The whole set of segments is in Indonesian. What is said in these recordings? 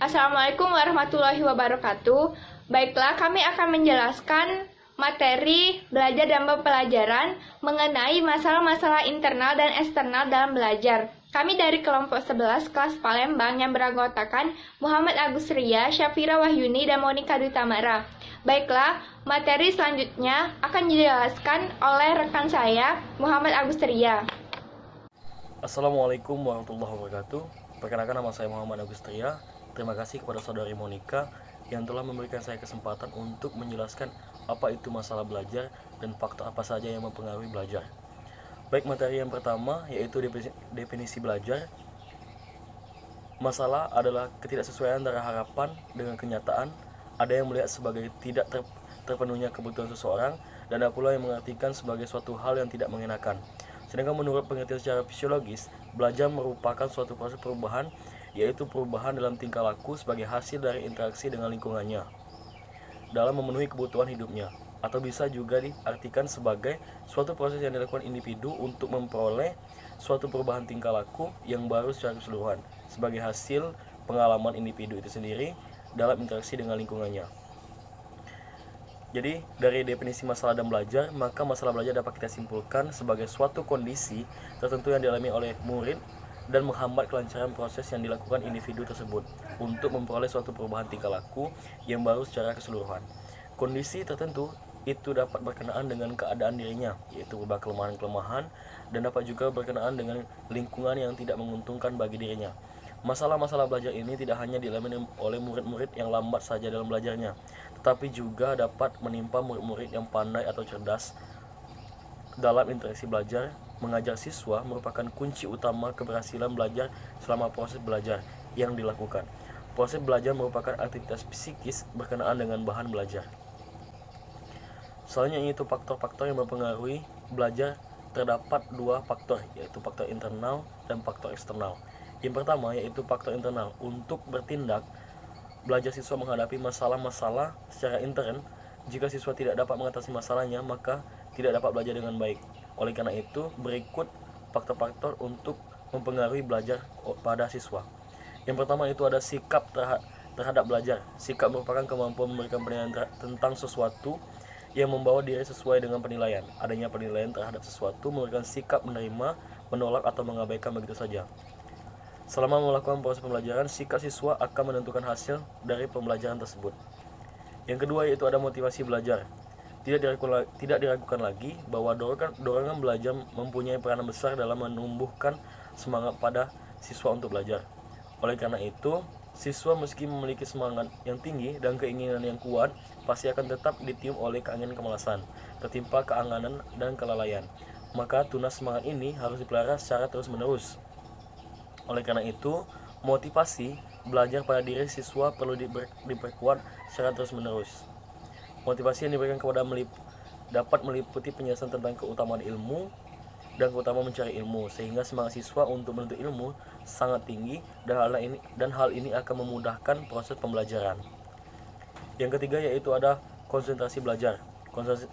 Assalamualaikum warahmatullahi wabarakatuh. Baiklah, kami akan menjelaskan materi belajar dan pembelajaran mengenai masalah-masalah internal dan eksternal dalam belajar. Kami dari kelompok 11 kelas Palembang yang beranggotakan Muhammad Agus Ria, Syafira Wahyuni, dan Monika Dutamara. Baiklah, materi selanjutnya akan dijelaskan oleh rekan saya, Muhammad Agus Ria. Assalamualaikum warahmatullahi wabarakatuh. Perkenalkan, nama saya Muhammad Agus Ria. Terima kasih kepada saudari Monika yang telah memberikan saya kesempatan untuk menjelaskan apa itu masalah belajar dan faktor apa saja yang mempengaruhi belajar. Baik, materi yang pertama yaitu definisi belajar. Masalah adalah ketidaksesuaian antara harapan dengan kenyataan. Ada yang melihat sebagai tidak terpenuhnya kebutuhan seseorang, dan ada pula yang mengartikan sebagai suatu hal yang tidak mengenakan. Sedangkan menurut pengertian secara fisiologis, belajar merupakan suatu proses perubahan, yaitu perubahan dalam tingkah laku sebagai hasil dari interaksi dengan lingkungannya dalam memenuhi kebutuhan hidupnya, atau bisa juga diartikan sebagai suatu proses yang dilakukan individu untuk memperoleh suatu perubahan tingkah laku yang baru secara keseluruhan sebagai hasil pengalaman individu itu sendiri dalam interaksi dengan lingkungannya. Jadi, dari definisi masalah dan belajar, maka masalah belajar dapat kita simpulkan sebagai suatu kondisi tertentu yang dialami oleh murid dan menghambat kelancaran proses yang dilakukan individu tersebut untuk memperoleh suatu perubahan tingkah laku yang baru secara keseluruhan. Kondisi tertentu itu dapat berkenaan dengan keadaan dirinya, yaitu berupa kelemahan-kelemahan, dan dapat juga berkenaan dengan lingkungan yang tidak menguntungkan bagi dirinya. Masalah-masalah belajar ini tidak hanya dialami oleh murid-murid yang lambat saja dalam belajarnya, tetapi juga dapat menimpa murid-murid yang pandai atau cerdas dalam interaksi belajar. Mengajar siswa merupakan kunci utama keberhasilan belajar selama proses belajar yang dilakukan. Proses belajar merupakan aktivitas psikis berkenaan dengan bahan belajar. Selanjutnya yaitu faktor-faktor yang mempengaruhi belajar. Terdapat dua faktor, yaitu faktor internal dan faktor eksternal. Yang pertama yaitu faktor internal. Untuk bertindak, belajar siswa menghadapi masalah-masalah secara intern. Jika siswa tidak dapat mengatasi masalahnya, maka tidak dapat belajar dengan baik. Oleh karena itu, berikut faktor-faktor untuk mempengaruhi belajar pada siswa. Yang pertama itu ada sikap terhadap belajar. Sikap merupakan kemampuan memberikan penilaian tentang sesuatu yang membawa diri sesuai dengan penilaian. Adanya penilaian terhadap sesuatu memberikan sikap menerima, menolak, atau mengabaikan begitu saja. Selama melakukan proses pembelajaran, sikap siswa akan menentukan hasil dari pembelajaran tersebut. Yang kedua yaitu ada motivasi belajar. Tidak diragukan lagi bahwa dorongan belajar mempunyai peranan besar dalam menumbuhkan semangat pada siswa untuk belajar. Oleh karena itu, siswa meski memiliki semangat yang tinggi dan keinginan yang kuat, pasti akan tetap ditium oleh keangin kemalasan, tertimpa keanganan dan kelalaian. Maka tunas semangat ini harus dipelihara secara terus-menerus. Oleh karena itu, motivasi belajar pada diri siswa perlu diperkuat secara terus-menerus. Motivasi yang diberikan kepada dapat meliputi penjelasan tentang keutamaan ilmu dan keutamaan mencari ilmu, sehingga semangat siswa untuk menuntut ilmu sangat tinggi, dan hal ini akan memudahkan proses pembelajaran. Yang ketiga yaitu ada konsentrasi belajar.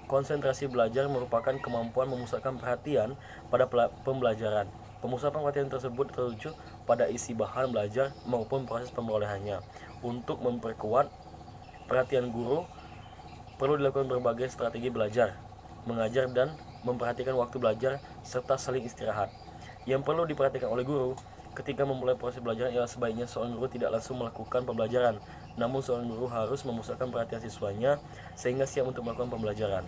Konsentrasi belajar merupakan kemampuan memusatkan perhatian pada pembelajaran. Pemusatan perhatian tersebut terujuk pada isi bahan belajar maupun proses pemerolehannya. Untuk memperkuat perhatian guru, perlu dilakukan berbagai strategi belajar, mengajar, dan memperhatikan waktu belajar serta saling istirahat. Yang perlu diperhatikan oleh guru ketika memulai proses belajar ialah sebaiknya seorang guru tidak langsung melakukan pembelajaran, namun seorang guru harus memusatkan perhatian siswanya sehingga siap untuk melakukan pembelajaran.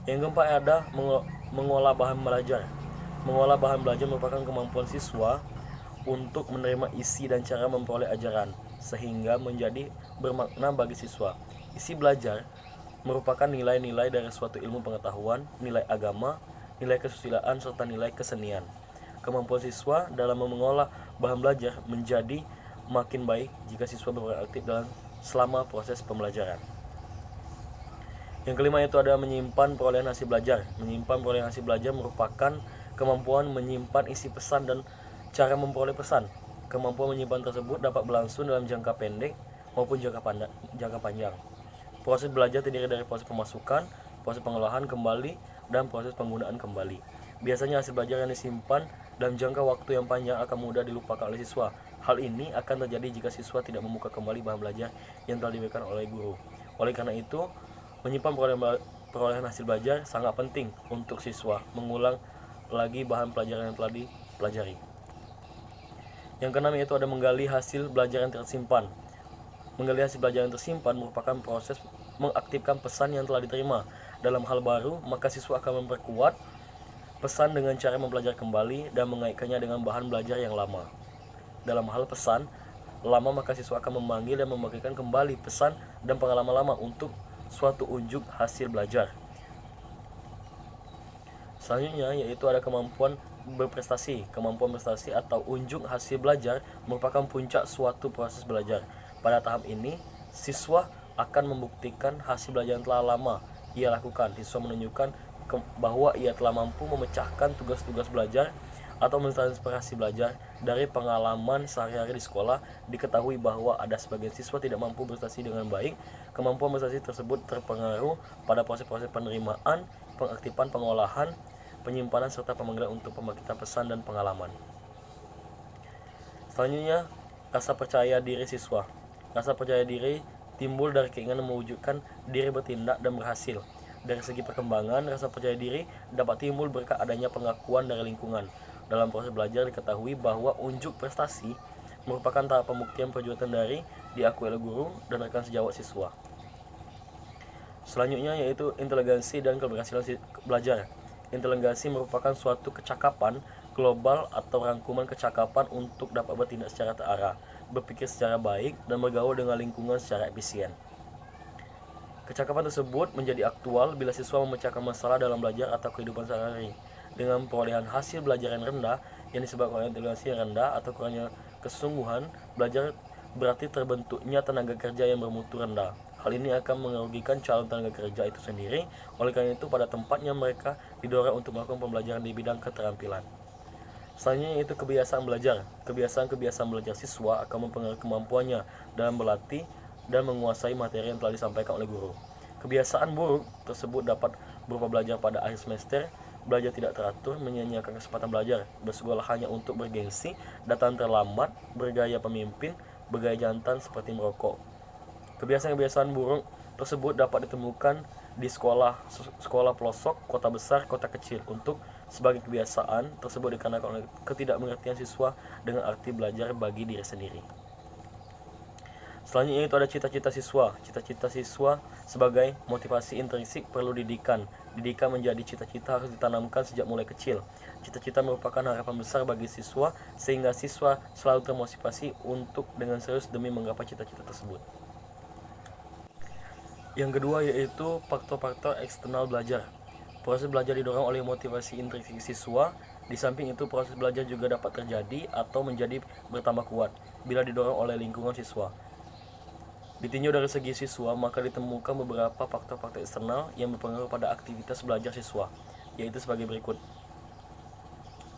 Yang keempat ada mengolah bahan belajar. Mengolah bahan belajar merupakan kemampuan siswa untuk menerima isi dan cara memperoleh ajaran sehingga menjadi bermakna bagi siswa. Isi belajar merupakan nilai-nilai dari suatu ilmu pengetahuan, nilai agama, nilai kesusilaan, serta nilai kesenian. Kemampuan siswa dalam mengolah bahan belajar menjadi makin baik jika siswa berperan aktif selama proses pembelajaran. Yang kelima itu ada menyimpan perolehan hasil belajar. Menyimpan perolehan hasil belajar merupakan kemampuan menyimpan isi pesan dan cara memperoleh pesan. Kemampuan menyimpan tersebut dapat berlangsung dalam jangka pendek maupun jangka panjang. Proses belajar terdiri dari proses pemasukan, proses pengolahan kembali, dan proses penggunaan kembali. Biasanya hasil belajar yang disimpan dalam jangka waktu yang panjang akan mudah dilupakan oleh siswa Hal ini akan terjadi jika siswa tidak membuka kembali bahan belajar yang telah diberikan oleh guru. Oleh karena itu, menyimpan perolehan hasil belajar sangat penting untuk siswa mengulang lagi bahan pelajaran yang telah dipelajari. Yang keenam yaitu ada menggali hasil belajar yang tersimpan. Menggali hasil belajar yang tersimpan merupakan proses mengaktifkan pesan yang telah diterima. Dalam hal baru, maka siswa akan memperkuat pesan dengan cara mempelajari kembali dan mengaitkannya dengan bahan belajar yang lama. Dalam hal pesan lama, maka siswa akan memanggil dan membagikan kembali pesan dan pengalaman lama untuk suatu unjuk hasil belajar. Selanjutnya yaitu ada kemampuan berprestasi. Kemampuan prestasi atau unjuk hasil belajar merupakan puncak suatu proses belajar. Pada tahap ini, siswa akan membuktikan hasil belajar yang telah lama ia lakukan. Siswa menunjukkan bahwa ia telah mampu memecahkan tugas-tugas belajar atau mentransferasi belajar dari pengalaman sehari-hari di sekolah. Diketahui bahwa ada sebagian siswa tidak mampu berprestasi dengan baik. Kemampuan berprestasi tersebut terpengaruh pada proses-proses penerimaan, pengaktifan, pengolahan, penyimpanan, serta pemanggilan untuk pembangkitan pesan dan pengalaman. Selanjutnya, rasa percaya diri siswa. Rasa percaya diri timbul dari keinginan mewujudkan diri bertindak dan berhasil. Dari segi perkembangan, rasa percaya diri dapat timbul berkat adanya pengakuan dari lingkungan. Dalam proses belajar diketahui bahwa unjuk prestasi merupakan tahap pembuktian perjuangan dari diakui oleh guru dan rekan sejawat siswa. Selanjutnya yaitu inteligensi dan keberhasilan belajar. Inteligensi merupakan suatu kecakapan global atau rangkuman kecakapan untuk dapat bertindak secara terarah, berpikir secara baik, dan bergaul dengan lingkungan secara efisien. Kecakapan tersebut menjadi aktual bila siswa memecahkan masalah dalam belajar atau kehidupan sehari-hari. Dengan perolehan hasil belajar yang rendah, yang disebabkan oleh inteligensi yang rendah atau kurangnya kesungguhan belajar, berarti terbentuknya tenaga kerja yang bermutu rendah. Hal ini akan merugikan calon tenaga kerja itu sendiri. Oleh karena itu, pada tempatnya mereka didorong untuk melakukan pembelajaran di bidang keterampilan. Selanjutnya yaitu kebiasaan belajar. Kebiasaan belajar siswa akan mempengaruhi kemampuannya dalam berlatih dan menguasai materi yang telah disampaikan oleh guru. Kebiasaan buruk tersebut dapat berupa belajar pada akhir semester, belajar tidak teratur, menyia-nyiakan kesempatan belajar, bersekolah hanya untuk bergengsi, datang terlambat, bergaya pemimpin, bergaya jantan seperti merokok. Kebiasaan-kebiasaan buruk tersebut dapat ditemukan di sekolah pelosok, kota besar, kota kecil. Untuk sebagai kebiasaan tersebut dikarenakan oleh ketidakmengertian siswa dengan arti belajar bagi diri sendiri. Selanjutnya itu ada cita-cita siswa. Cita-cita siswa sebagai motivasi intrinsik perlu didikan. Didikan menjadi cita-cita harus ditanamkan sejak mulai kecil. Cita-cita merupakan harapan besar bagi siswa sehingga siswa selalu termotivasi untuk dengan serius demi menggapai cita-cita tersebut. Yang kedua yaitu faktor-faktor eksternal belajar. Proses belajar didorong oleh motivasi intrinsik siswa. Di samping itu, proses belajar juga dapat terjadi atau menjadi bertambah kuat bila didorong oleh lingkungan siswa. Ditinjau dari segi siswa, maka ditemukan beberapa faktor-faktor eksternal yang berpengaruh pada aktivitas belajar siswa, yaitu sebagai berikut.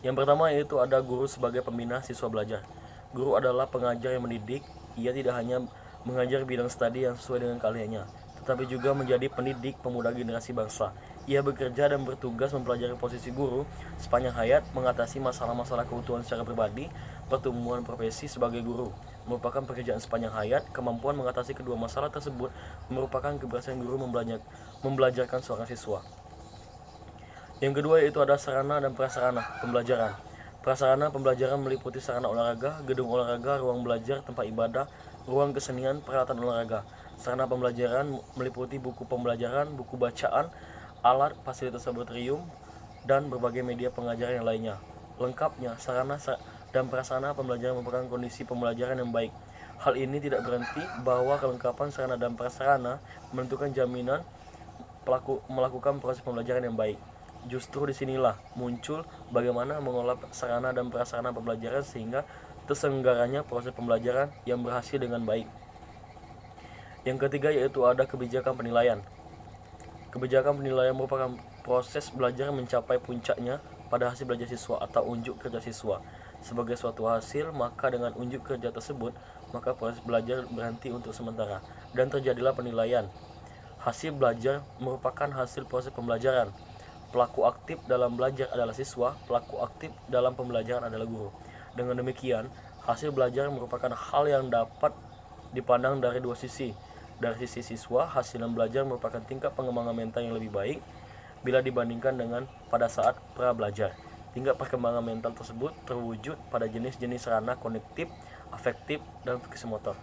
Yang pertama yaitu ada guru sebagai pembina siswa belajar. Guru adalah pengajar yang mendidik. Ia tidak hanya mengajar bidang studi yang sesuai dengan keahliannya, tetapi juga menjadi pendidik pemuda generasi bangsa. Ia bekerja dan bertugas mempelajari posisi guru sepanjang hayat, mengatasi masalah-masalah keutuhan secara pribadi, pertumbuhan profesi sebagai guru merupakan pekerjaan sepanjang hayat. Kemampuan mengatasi kedua masalah tersebut merupakan keberhasilan guru membelajarkan seorang siswa. Yang kedua yaitu ada sarana dan prasarana pembelajaran. Prasarana pembelajaran meliputi sarana olahraga, gedung olahraga, ruang belajar, tempat ibadah, ruang kesenian, peralatan olahraga. Sarana pembelajaran meliputi buku pembelajaran, buku bacaan, alat, fasilitas laboratorium, dan berbagai media pengajaran yang lainnya. Lengkapnya, sarana dan prasarana pembelajaran merupakan kondisi pembelajaran yang baik. Hal ini tidak berarti bahwa kelengkapan sarana dan prasarana menentukan jaminan melakukan proses pembelajaran yang baik. Justru disinilah muncul bagaimana mengolah sarana dan prasarana pembelajaran sehingga terselenggaranya proses pembelajaran yang berhasil dengan baik. Yang ketiga yaitu ada kebijakan penilaian. Kebijakan penilaian merupakan proses belajar mencapai puncaknya pada hasil belajar siswa atau unjuk kerja siswa. Sebagai suatu hasil, maka dengan unjuk kerja tersebut, maka proses belajar berhenti untuk sementara dan terjadilah penilaian. Hasil belajar merupakan hasil proses pembelajaran. Pelaku aktif dalam belajar adalah siswa, pelaku aktif dalam pembelajaran adalah guru. Dengan demikian, Hasil belajar merupakan hal yang dapat dipandang dari dua sisi. Dari sisi siswa, hasil belajar merupakan tingkat pengembangan mental yang lebih baik bila dibandingkan dengan pada saat pra belajar. Tingkat perkembangan mental tersebut terwujud pada jenis-jenis sarana kognitif, afektif, dan psikomotor.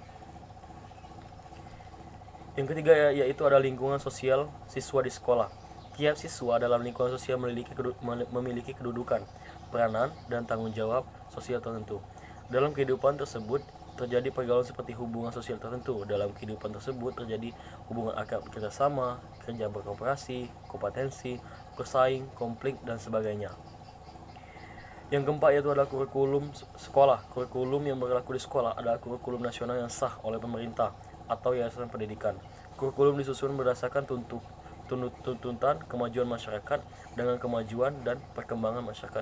Yang ketiga yaitu ada lingkungan sosial siswa di sekolah. Tiap siswa dalam lingkungan sosial memiliki kedudukan, peranan, dan tanggung jawab sosial tertentu. Dalam kehidupan tersebut terjadi pergaulan seperti hubungan sosial tertentu. Dalam kehidupan tersebut terjadi hubungan akrab kerjasama, kerja berkooperasi, kompetensi, bersaing, konflik, dan sebagainya. Yang keempat yaitu adalah kurikulum sekolah. Kurikulum yang berlaku di sekolah adalah kurikulum nasional yang sah oleh pemerintah atau yayasan pendidikan. Kurikulum disusun berdasarkan tuntutan kemajuan masyarakat dengan kemajuan dan perkembangan masyarakat.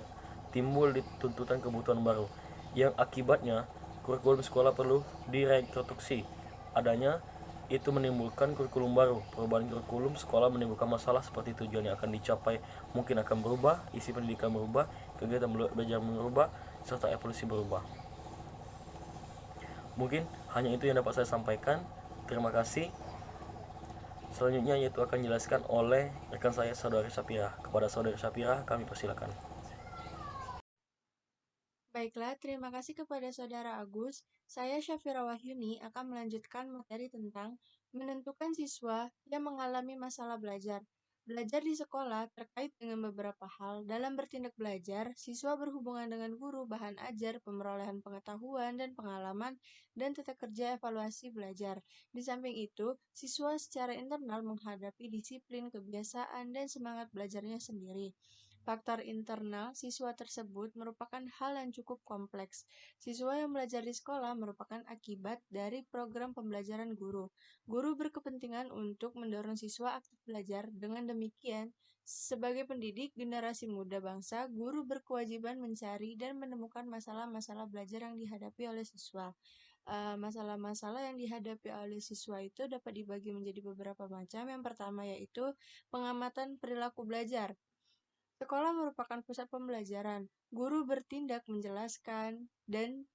Timbul di tuntutan kebutuhan baru, yang akibatnya kurikulum sekolah perlu direintroduksi. Adanya itu menimbulkan kurikulum baru. Perubahan kurikulum sekolah menimbulkan masalah seperti tujuan yang akan dicapai mungkin akan berubah, isi pendidikan berubah, kegiatan belajar berubah, serta evolusi berubah. Mungkin hanya itu yang dapat saya sampaikan. Terima kasih. Selanjutnya yaitu akan dijelaskan oleh rekan saya Saudari Sapira. Kepada Saudari Sapira kami persilakan. Baiklah, terima kasih kepada Saudara Agus. Saya Syafira Wahyuni akan melanjutkan materi tentang menentukan siswa yang mengalami masalah belajar. Belajar di sekolah terkait dengan beberapa hal. Dalam bertindak belajar, siswa berhubungan dengan guru, bahan ajar, pemerolehan pengetahuan dan pengalaman, dan tata kerja evaluasi belajar. Di samping itu, siswa secara internal menghadapi disiplin, kebiasaan, dan semangat belajarnya sendiri. Faktor internal siswa tersebut merupakan hal yang cukup kompleks. Siswa yang belajar di sekolah merupakan akibat dari program pembelajaran guru. Guru berkepentingan untuk mendorong siswa aktif belajar. Dengan demikian, sebagai pendidik generasi muda bangsa, guru berkewajiban mencari dan menemukan masalah-masalah belajar yang dihadapi oleh siswa. Masalah-masalah yang dihadapi oleh siswa itu dapat dibagi menjadi beberapa macam. Yang pertama yaitu pengamatan perilaku belajar. Sekolah merupakan pusat pembelajaran. Guru bertindak menjelaskan dan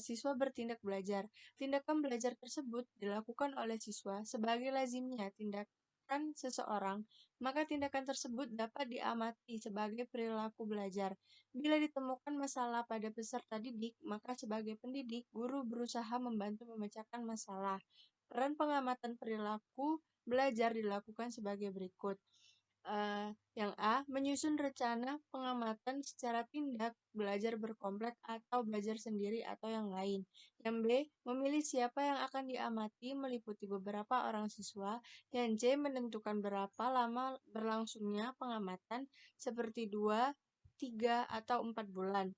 siswa bertindak belajar. Tindakan belajar tersebut dilakukan oleh siswa sebagai lazimnya tindakan seseorang, maka tindakan tersebut dapat diamati sebagai perilaku belajar. Bila ditemukan masalah pada peserta didik, maka sebagai pendidik, guru berusaha membantu memecahkan masalah. Peran pengamatan perilaku belajar dilakukan sebagai berikut. Yang A, menyusun rencana pengamatan secara tindak, belajar berkomplek atau belajar sendiri atau yang lain. Yang B, memilih siapa yang akan diamati meliputi beberapa orang siswa. Yang C, menentukan berapa lama berlangsungnya pengamatan seperti 2, 3, atau 4 bulan.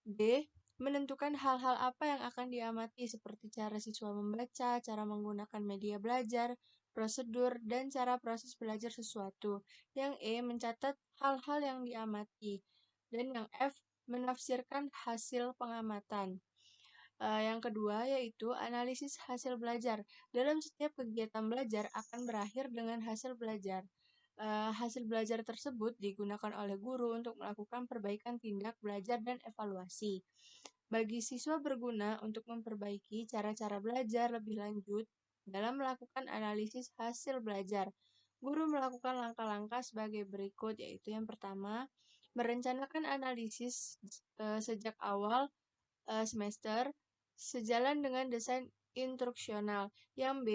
D, menentukan hal-hal apa yang akan diamati seperti cara siswa membaca, cara menggunakan media belajar, prosedur, dan cara proses belajar sesuatu. Yang E, mencatat hal-hal yang diamati. Dan yang F, menafsirkan hasil pengamatan. Yang kedua yaitu analisis hasil belajar. Dalam setiap kegiatan belajar akan berakhir dengan hasil belajar. Hasil belajar tersebut digunakan oleh guru untuk melakukan perbaikan tindak belajar dan evaluasi. Bagi siswa berguna untuk memperbaiki cara-cara belajar lebih lanjut dalam melakukan analisis hasil belajar. Guru melakukan langkah-langkah sebagai berikut, yaitu yang pertama, merencanakan analisis sejak awal semester sejalan dengan desain instruksional. Yang B,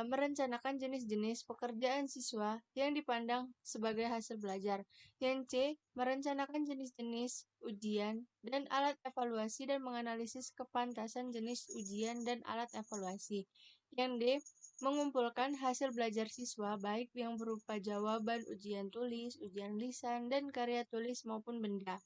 merencanakan jenis-jenis pekerjaan siswa yang dipandang sebagai hasil belajar. Yang C, merencanakan jenis-jenis ujian dan alat evaluasi dan menganalisis kepantasan jenis ujian dan alat evaluasi. Yang D, mengumpulkan hasil belajar siswa baik yang berupa jawaban ujian tulis, ujian lisan, dan karya tulis maupun benda.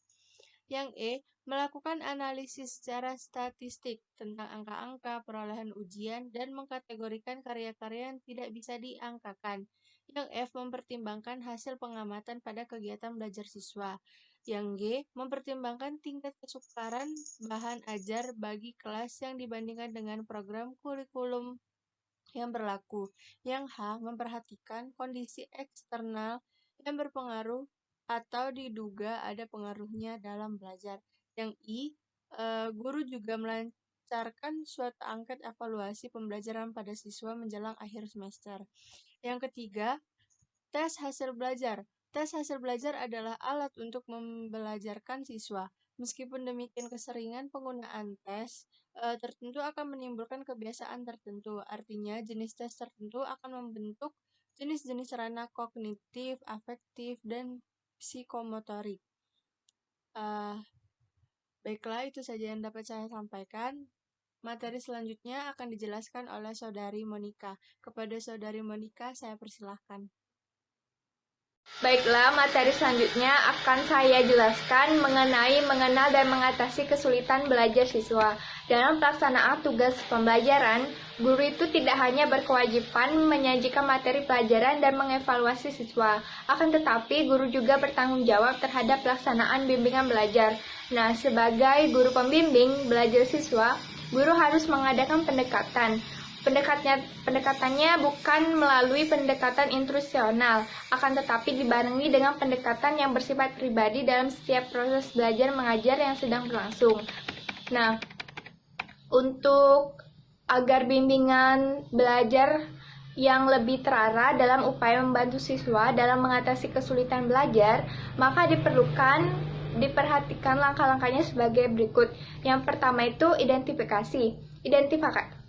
Yang E, melakukan analisis secara statistik tentang angka-angka perolehan ujian dan mengkategorikan karya-karya yang tidak bisa diangkakan. Yang F, mempertimbangkan hasil pengamatan pada kegiatan belajar siswa. Yang G, mempertimbangkan tingkat kesukaran bahan ajar bagi kelas yang dibandingkan dengan program kurikulum yang berlaku. Yang H, memperhatikan kondisi eksternal yang berpengaruh atau diduga ada pengaruhnya dalam belajar. Yang I, Guru juga melancarkan suatu angket evaluasi pembelajaran pada siswa menjelang akhir semester. Yang ketiga, tes hasil belajar. Tes hasil belajar adalah alat untuk membelajarkan siswa. Meskipun demikian, keseringan penggunaan tes tertentu akan menimbulkan kebiasaan tertentu. Artinya, jenis tes tertentu akan membentuk jenis-jenis ranah kognitif, afektif, dan psikomotorik. Baiklah, itu saja yang dapat saya sampaikan. Materi selanjutnya akan dijelaskan oleh Saudari Monica. Kepada Saudari Monica, saya persilahkan. Baiklah, materi selanjutnya akan saya jelaskan mengenai mengenal dan mengatasi kesulitan belajar siswa. Dalam pelaksanaan tugas pembelajaran, guru itu tidak hanya berkewajiban menyajikan materi pelajaran dan mengevaluasi siswa, akan tetapi guru juga bertanggung jawab terhadap pelaksanaan bimbingan belajar. Nah, sebagai guru pembimbing belajar siswa, guru harus mengadakan pendekatan. Pendekatannya bukan melalui pendekatan instruksional, akan tetapi dibarengi dengan pendekatan yang bersifat pribadi dalam setiap proses belajar mengajar yang sedang berlangsung. Nah, untuk agar bimbingan belajar yang lebih terarah dalam upaya membantu siswa dalam mengatasi kesulitan belajar, maka diperhatikan langkah-langkahnya sebagai berikut. Yang pertama itu identifikasi.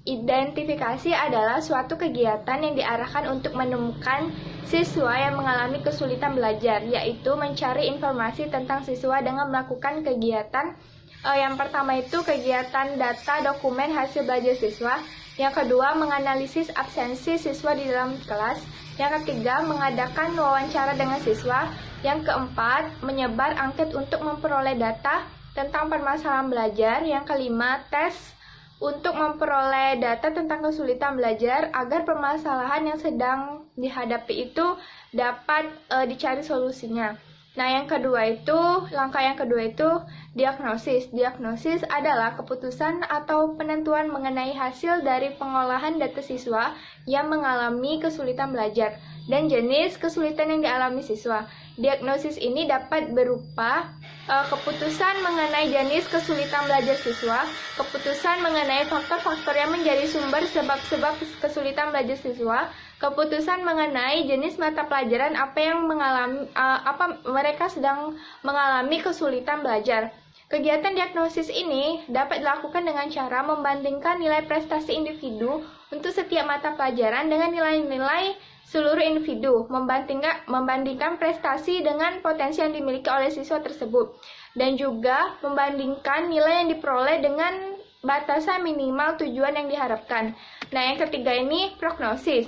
Identifikasi adalah suatu kegiatan yang diarahkan untuk menemukan siswa yang mengalami kesulitan belajar, yaitu mencari informasi tentang siswa dengan melakukan kegiatan. Yang pertama itu kegiatan data dokumen hasil belajar siswa. Yang kedua, menganalisis absensi siswa di dalam kelas. Yang ketiga, mengadakan wawancara dengan siswa. Yang keempat, menyebar angket untuk memperoleh data tentang permasalahan belajar. Yang kelima, tes untuk memperoleh data tentang kesulitan belajar agar permasalahan yang sedang dihadapi itu dapat dicari solusinya. Nah, langkah yang kedua itu diagnosis. Diagnosis adalah keputusan atau penentuan mengenai hasil dari pengolahan data siswa yang mengalami kesulitan belajar dan jenis kesulitan yang dialami siswa. Diagnosis ini dapat berupa keputusan mengenai jenis kesulitan belajar siswa, keputusan mengenai faktor-faktor yang menjadi sumber sebab-sebab kesulitan belajar siswa, keputusan mengenai jenis mata pelajaran apa mereka sedang mengalami kesulitan belajar. Kegiatan diagnosis ini dapat dilakukan dengan cara membandingkan nilai prestasi individu untuk setiap mata pelajaran dengan nilai-nilai seluruh individu, membandingkan prestasi dengan potensi yang dimiliki oleh siswa tersebut, dan juga membandingkan nilai yang diperoleh dengan batasan minimal tujuan yang diharapkan. Nah, yang ketiga ini prognosis.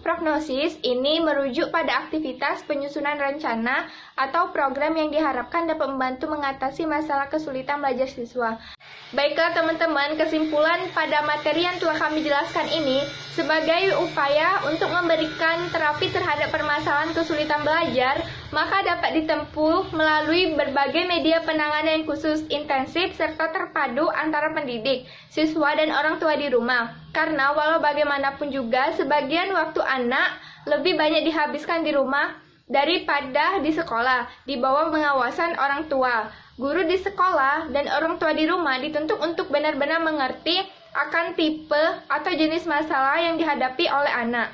Prognosis ini merujuk pada aktivitas penyusunan rencana atau program yang diharapkan dapat membantu mengatasi masalah kesulitan belajar siswa. Baiklah teman-teman, kesimpulan pada materi yang telah kami jelaskan ini sebagai upaya untuk memberikan terapi terhadap permasalahan kesulitan belajar, maka dapat ditempuh melalui berbagai media penanganan yang khusus, intensif, serta terpadu antara pendidik, siswa, dan orang tua di rumah. Karena walau bagaimanapun juga, sebagian waktu anak lebih banyak dihabiskan di rumah daripada di sekolah, di bawah pengawasan orang tua. Guru di sekolah dan orang tua di rumah dituntut untuk benar-benar mengerti akan tipe atau jenis masalah yang dihadapi oleh anak.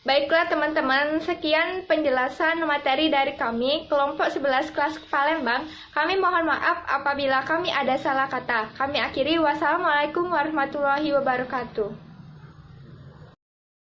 Baiklah teman-teman, sekian penjelasan materi dari kami, kelompok 11 kelas Palembang. Kami mohon maaf apabila kami ada salah kata. Kami akhiri, wassalamualaikum warahmatullahi wabarakatuh.